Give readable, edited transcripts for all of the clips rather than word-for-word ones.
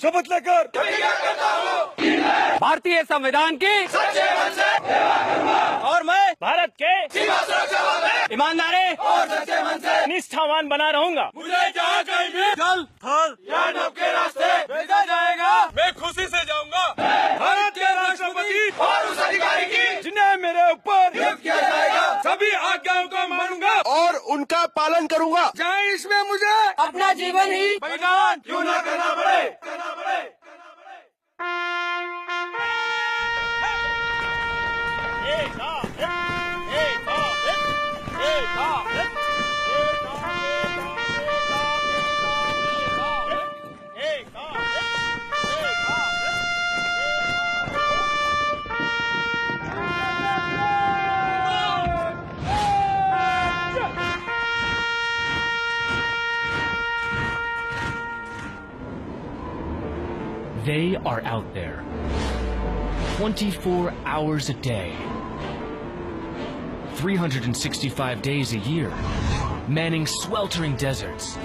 शपथ लेकर भारतीय संविधान की और मैं भारत के ईमानदारी और सच्चे मन से निष्ठावान बना रहूंगा। मुझे जहाँ कहीं भी जल थल या नभ के रास्ते भेजा जाएगा, मैं खुशी से जाऊंगा। भारत के राष्ट्रपति और उस अधिकारी की जिन्हें मेरे ऊपर नियुक्त किया जाएगा, सभी आज्ञाओं को मानूंगा और उनका पालन करूंगा। चाहे इसमें मुझे अपना जीवन ही बलिदान क्यों न करना पड़े। They are out there, 24 hours a day, 365 days a year, manning sweltering deserts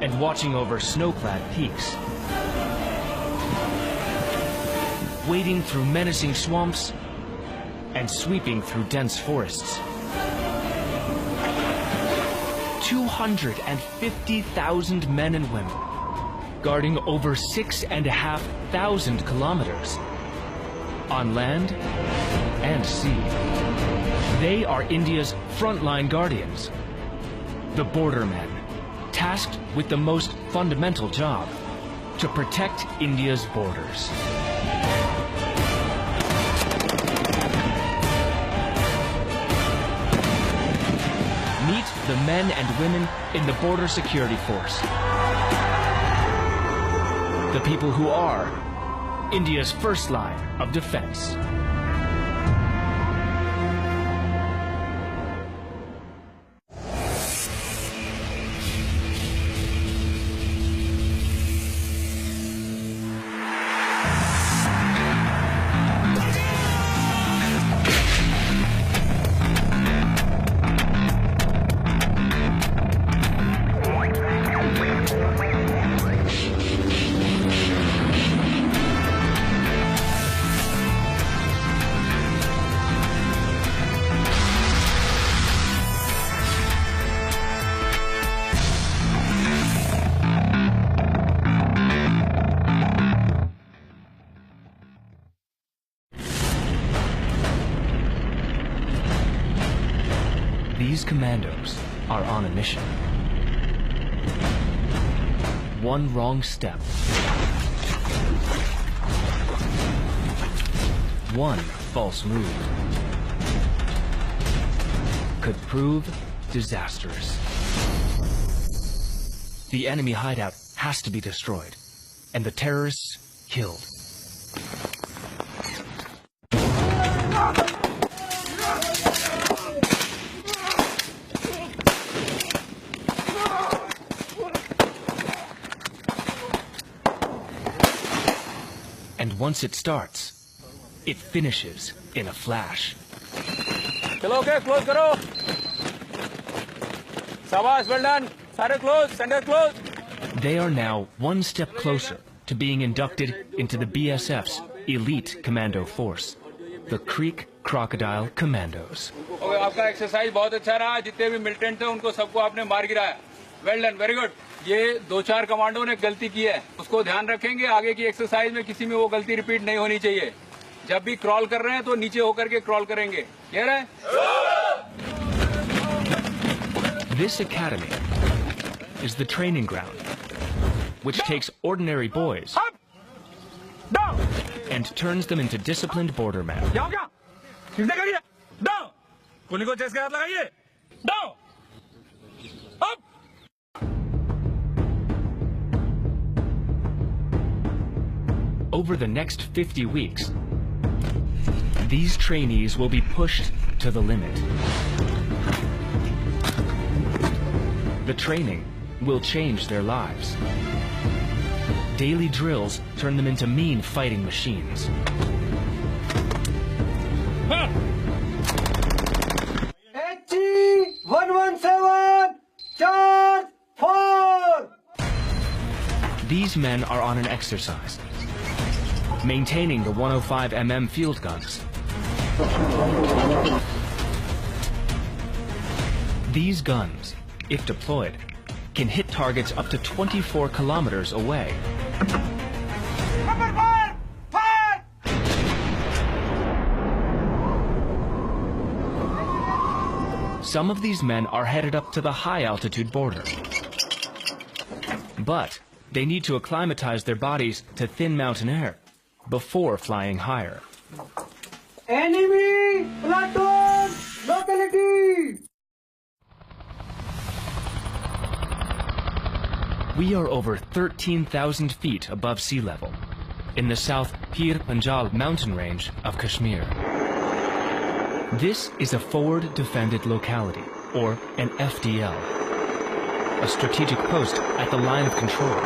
and watching over snow-clad peaks, wading through menacing swamps and sweeping through dense forests. 250,000 men and women, guarding over 6,500 kilometers on land and sea. They are India's frontline guardians, the bordermen, tasked with the most fundamental job, to protect India's borders. Meet the men and women in the Border Security Force. The people who are India's first line of defense. These commandos are on a mission. One wrong step, one false move could prove disastrous. The enemy hideout has to be destroyed, and the terrorists killed. And once it starts, it finishes in a flash. चलो okay, close करो। शाबाश, well done. सारे close, center close. They are now one step closer to being inducted into the BSF's elite commando force, the Creek Crocodile Commandos. Okay, आपका exercise बहुत अच्छा रहा। जितने भी मिलिटेंट थे उनको सबको आपने मार गिराया। Well done, very good. ये 2-4 कमांडो ने गलती की है, उसको ध्यान रखेंगे। आगे की एक्सरसाइज में किसी में वो गलती रिपीट नहीं होनी चाहिए। जब भी क्रॉल कर रहे हैं तो नीचे होकर के क्रॉल करेंगे। क्लियर है? This academy is the training ground, which takes ordinary boys and turns them into disciplined bordermen. Over the next 50 weeks, these trainees will be pushed to the limit. The training will change their lives. Daily drills turn them into mean fighting machines. HG 117, charge 4! These men are on an exercise, maintaining the 105 mm field guns. These guns, if deployed, can hit targets up to 24 kilometers away. Some of these men are headed up to the high-altitude border. But they need to acclimatize their bodies to thin mountain air before flying higher. Enemy platoon locality. We are over 13,000 feet above sea level in the South Pir Panjal mountain range of Kashmir. This is a forward defended locality, or an FDL, a strategic post at the line of control.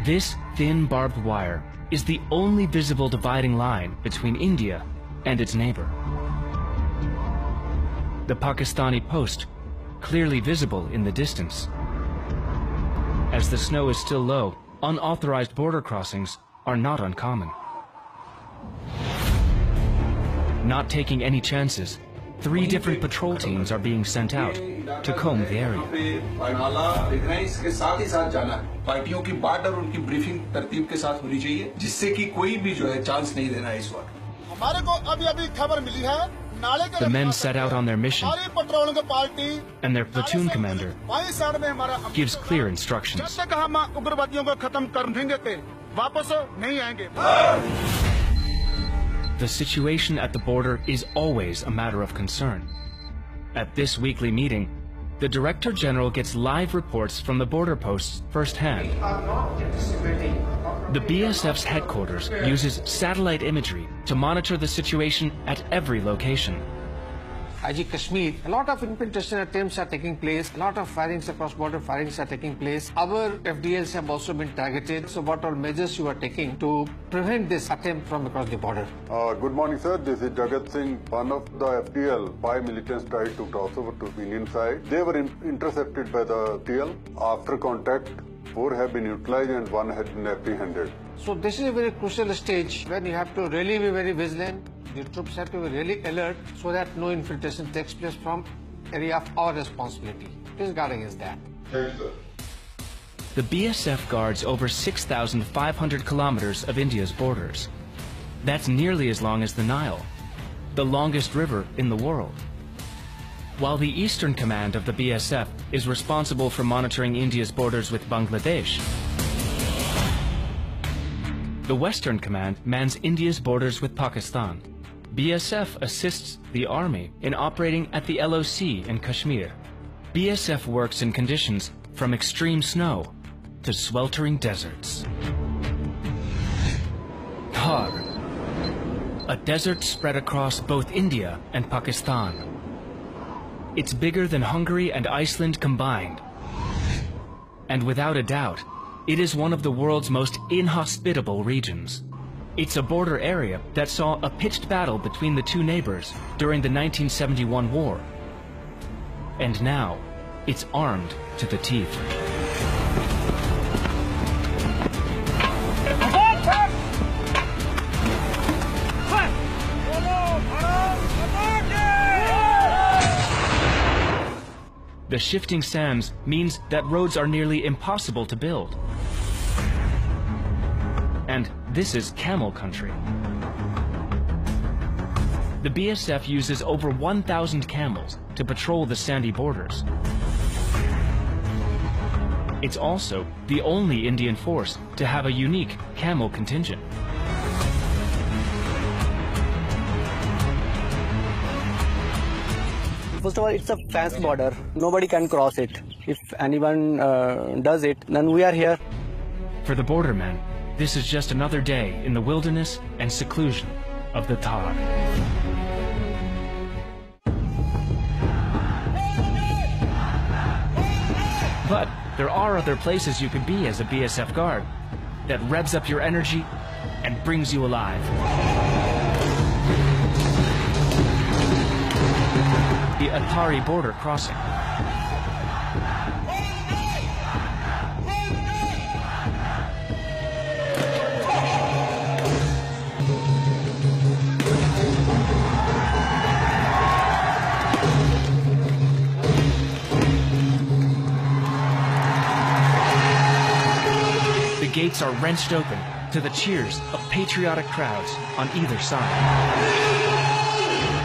This thin barbed wire is the only visible dividing line between India and its neighbor. The Pakistani post, clearly visible in the distance. As the snow is still low, unauthorized border crossings are not uncommon. Not taking any chances, 3 different patrol teams are being sent out to comb the area. पार्टियों की बात और उनकी briefing तरतीब के साथ होनी चाहिए, जिससे कि कोई भी जो है चांस नहीं देना इस वक्त. हमारे को अभी खबर मिली है नाले के The men set out on their mission, patrolling party and their platoon commander by side में हमारा gives clear instructions. जब तक हम उग्रवादियों को खत्म कर देंगे ते वापस नहीं आएंगे. The situation at the border is always a matter of concern. At this weekly meeting, the Director General gets live reports from the border posts firsthand. The BSF's headquarters uses satellite imagery to monitor the situation at every location. IG Kashmir, a lot of infiltration attempts are taking place, a lot of firings across border firings are taking place. Our FDLs have also been targeted. So what are measures you are taking to prevent this attempt from across the border? Good morning, sir. This is Jagat Singh. One of the FDL, 5 militants tried to cross over to Indian side. They were intercepted by the TL. After contact, 4 have been utilized and 1 has been apprehended. So this is a very crucial stage when you have to really be very vigilant. The troops have to be really alert so that no infiltration takes place from area of our responsibility. Please guard against that. Thanks, sir. The BSF guards over 6,500 kilometers of India's borders. That's nearly as long as the Nile, the longest river in the world. While the Eastern Command of the BSF is responsible for monitoring India's borders with Bangladesh, the Western Command mans India's borders with Pakistan. BSF assists the Army in operating at the LOC in Kashmir. BSF works in conditions from extreme snow to sweltering deserts. Thar, a desert spread across both India and Pakistan. It's bigger than Hungary and Iceland combined. And without a doubt, it is one of the world's most inhospitable regions. It's a border area that saw a pitched battle between the 2 neighbors during the 1971 war. And now, it's armed to the teeth. The shifting sands means that roads are nearly impossible to build. And this is camel country. The BSF uses over 1,000 camels to patrol the sandy borders. It's also the only Indian force to have a unique camel contingent. First of all, it's a fence border. Nobody can cross it. If anyone does it, then we are here. For the bordermen, this is just another day in the wilderness and seclusion of the Thar. But there are other places you could be as a BSF guard that revs up your energy and brings you alive. The Athari border crossing. gates are wrenched open to the cheers of patriotic crowds on either side.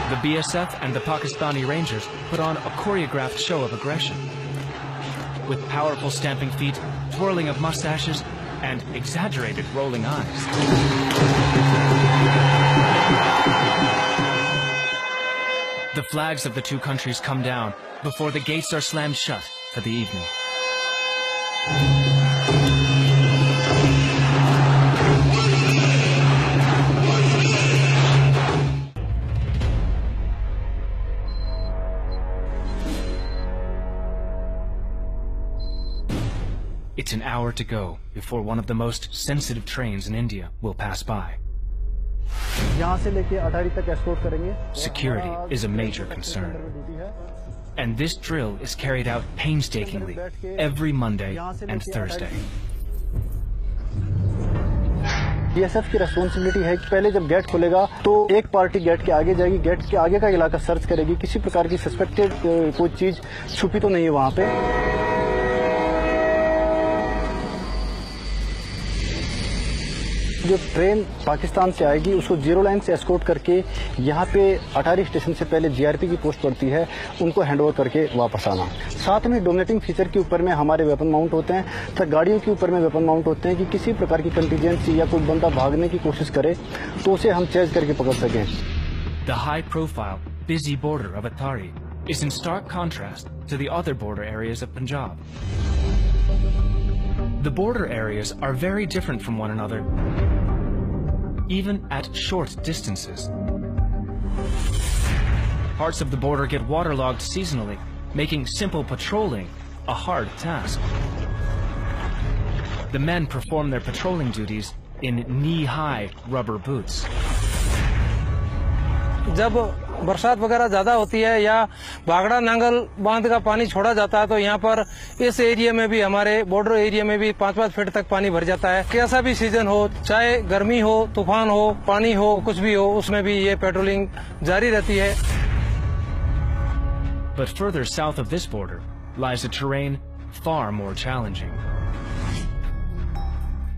The BSF and the Pakistani Rangers put on a choreographed show of aggression, with powerful stamping feet, twirling of mustaches, and exaggerated rolling eyes. The flags of the two countries come down before the gates are slammed shut for the evening. It's an hour to go before one of the most sensitive trains in India will pass by. Security is a major concern. And this drill is carried out painstakingly every Monday and Thursday. BSF की responsibility है कि पहले जब gate खुलेगा तो एक party get के आगे जाएगी, गेट के आगे का इलाका सर्च करेगी, किसी प्रकार की सस्पेक्टेड कोई चीज छुपी तो नहीं है वहां पे। जो ट्रेन पाकिस्तान से आएगी उसको जीरो लाइन से एस्कॉर्ट करके यहाँ पे अटारी स्टेशन से पहले जीआरपी की पोस्ट पड़ती है, उनको हैंडओवर करके वापस आना। साथ में डोमिनेटिंग फीचर के ऊपर में हमारे वेपन माउंट होते हैं, तो गाड़ियों के ऊपर में वेपन माउंट होते हैं कि किसी प्रकार की कंटीजेंसी या कोई बंदा भागने की कोशिश करे तो उसे हम चेज करके पकड़ सकें। The high-profile, busy border of Atari is in stark contrast to the other border areas of Punjab. The border areas are very different from one another, even at short distances. Parts of the border get waterlogged seasonally, making simple patrolling a hard task. The men perform their patrolling duties in knee-high rubber boots. जब बरसात वगैरह ज्यादा होती है या बागड़ा नांगल बांध का पानी छोड़ा जाता है तो यहाँ पर इस एरिया में भी, हमारे बॉर्डर एरिया में भी 5-5 फीट तक पानी भर जाता है। कैसा भी सीजन हो, चाहे गर्मी हो, तूफान हो, पानी हो, कुछ भी हो, उसमें भी ये पेट्रोलिंग जारी रहती है। But further south of this border lies a terrain far more challenging.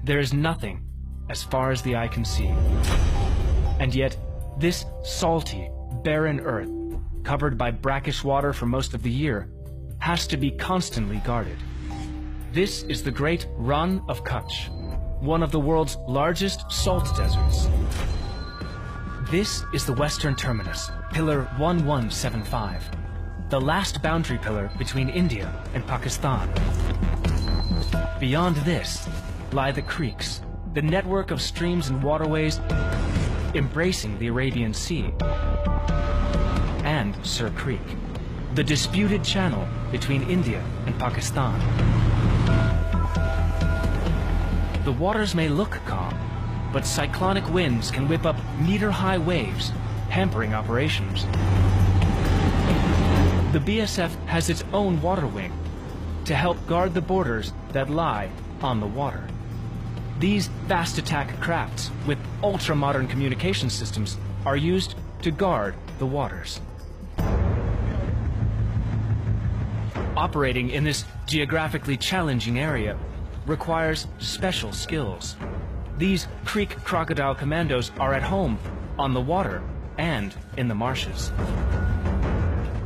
There is nothing as far as the eye can see. And yet, this salty, barren earth, covered by brackish water for most of the year, has to be constantly guarded. This is the Great Rann of Kutch, one of the world's largest salt deserts. This is the western terminus, Pillar 1175, the last boundary pillar between India and Pakistan. Beyond this lie the creeks, the network of streams and waterways embracing the Arabian Sea, and Sur Creek, the disputed channel between India and Pakistan. The waters may look calm, but cyclonic winds can whip up meter-high waves, hampering operations. The BSF has its own water wing to help guard the borders that lie on the water. These fast attack crafts with ultra-modern communication systems are used to guard the waters. Operating in this geographically challenging area requires special skills. These Creek Crocodile Commandos are at home on the water and in the marshes.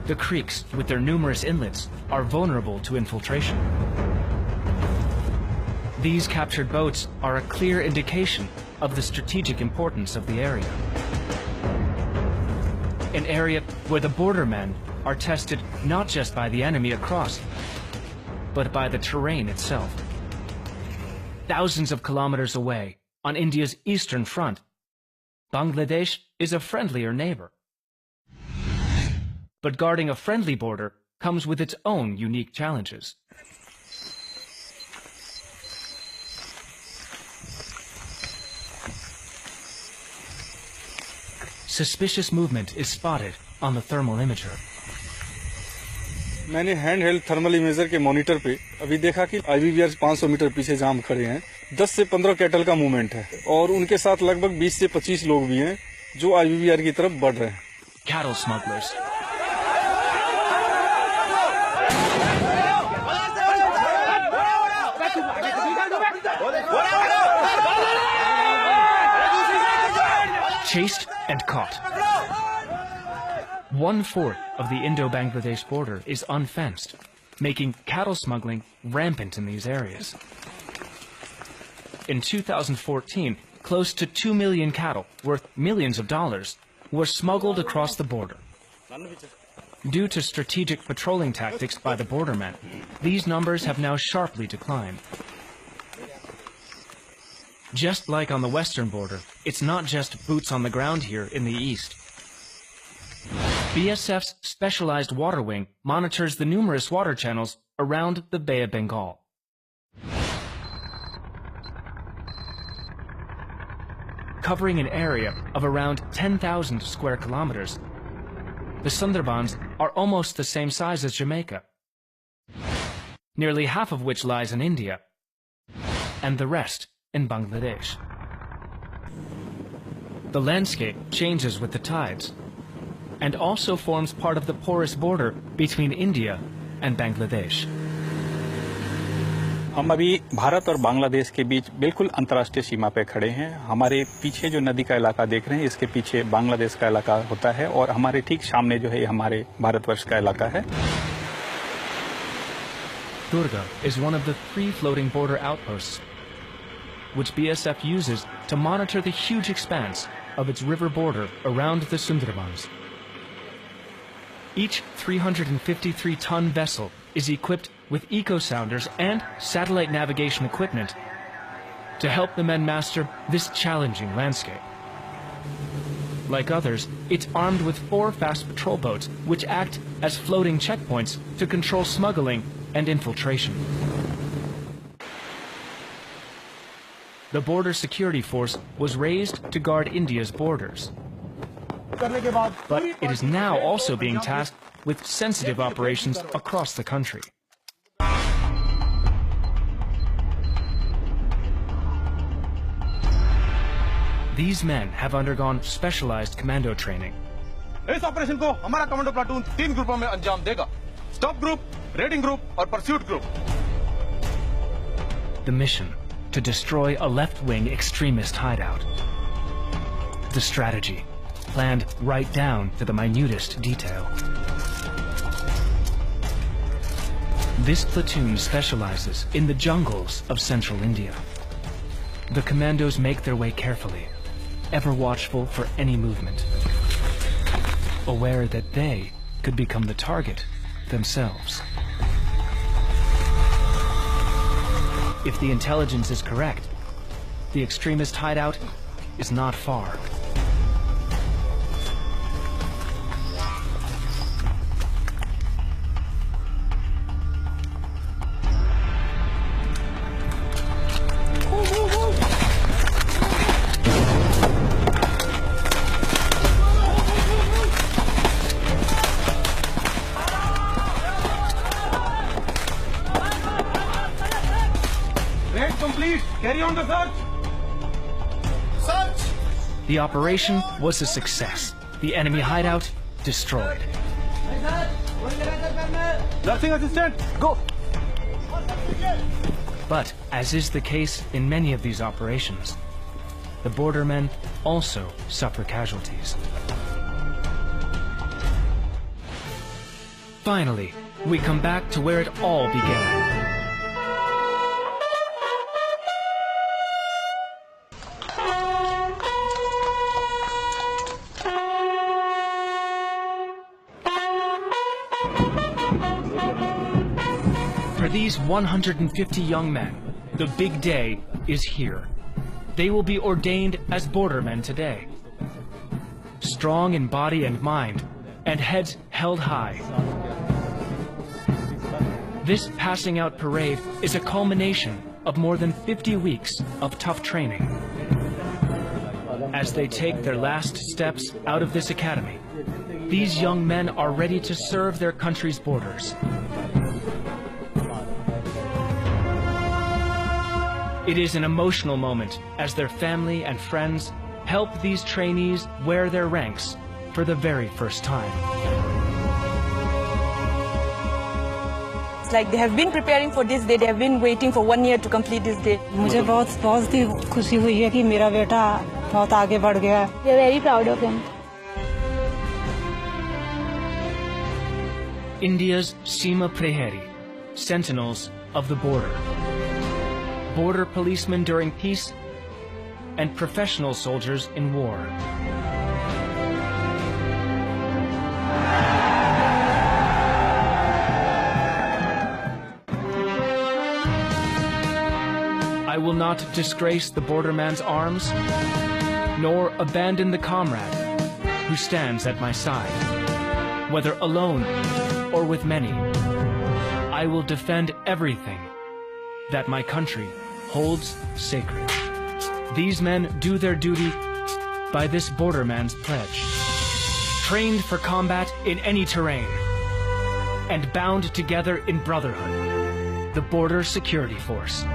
The creeks, with their numerous inlets, are vulnerable to infiltration. These captured boats are a clear indication of the strategic importance of the area. An area where the bordermen are tested not just by the enemy across, but by the terrain itself. Thousands of kilometers away, on India's eastern front, Bangladesh is a friendlier neighbor. But guarding a friendly border comes with its own unique challenges. Suspicious movement is spotted on the thermal imager. मैंने hand held thermal imager के monitor पे अभी देखा कि आईवीवीआर 500 metre पीछे जाम खड़े हैं। 10 से 15 कैटल का मूवमेंट है और उनके साथ लगभग 20 से 25 लोग भी हैं जो आईवीवीआर की तरफ बढ़ रहे हैं। Cattle smugglers. chased and caught. 1/4 of the Indo-Bangladesh border is unfenced, making cattle smuggling rampant in these areas. In 2014, close to 2 million cattle, worth millions of dollars, were smuggled across the border. Due to strategic patrolling tactics by the bordermen, these numbers have now sharply declined. Just like on the western border, it's not just boots on the ground here in the east. BSF's specialized water wing monitors the numerous water channels around the Bay of Bengal. Covering an area of around 10,000 square kilometers, the Sundarbans are almost the same size as Jamaica, nearly half of which lies in India, and the rest in Bangladesh. The landscape changes with the tides, and also forms part of the porous border between India and Bangladesh. हम अभी भारत और बांग्लादेश के बीच बिल्कुल अंतर्राष्ट्रीय सीमा पे खड़े हैं। हमारे पीछे जो नदी का इलाका देख रहे हैं, इसके पीछे बांग्लादेश का इलाका होता है और हमारे ठीक सामने जो है हमारे भारतवर्ष का इलाका है। Durga is one of the 3 floating border outposts, which BSF uses to monitor the huge expanse of its river border around the Sundarbans. Each 353-ton vessel is equipped with eco-sounders and satellite navigation equipment to help the men master this challenging landscape. Like others, it's armed with 4 fast patrol boats which act as floating checkpoints to control smuggling and infiltration. The Border Security Force was raised to guard India's borders. But it is now also being tasked with sensitive operations across the country. These men have undergone specialized commando training. इस operation को हमारा commando platoon 3 ग्रुपों में अंजाम देगा। Stop group, raiding group और pursuit group. The mission to destroy a left-wing extremist hideout. The strategy planned right down to the minutest detail. This platoon specializes in the jungles of central India. The commandos make their way carefully, ever watchful for any movement, aware that they could become the target themselves. If the intelligence is correct, the extremist hideout is not far. Carry on the search. Search. The operation was a success. The enemy hideout destroyed. Nursing assistant, go. But, as is the case in many of these operations, the bordermen also suffer casualties. Finally, we come back to where it all began. For these 150 young men, the big day is here. They will be ordained as bordermen today. Strong in body and mind, and heads held high. This passing out parade is a culmination of more than 50 weeks of tough training. As they take their last steps out of this academy, these young men are ready to serve their country's borders. It is an emotional moment as their family and friends help these trainees wear their ranks for the very first time. It's like they have been preparing for this day. They have been waiting for 1 year to complete this day. मुझे बहुत ही खुशी हुई है कि मेरा बेटा बहुत आगे बढ़ गया है। We are very proud of him. India's Seema Prehari, sentinels of the border. Border policemen during peace and professional soldiers in war. I will not disgrace the borderman's arms, nor abandon the comrade who stands at my side. Whether alone or with many, I will defend everything that my country holds sacred. These men do their duty by this borderman's pledge, trained for combat in any terrain, and bound together in brotherhood, the Border Security Force.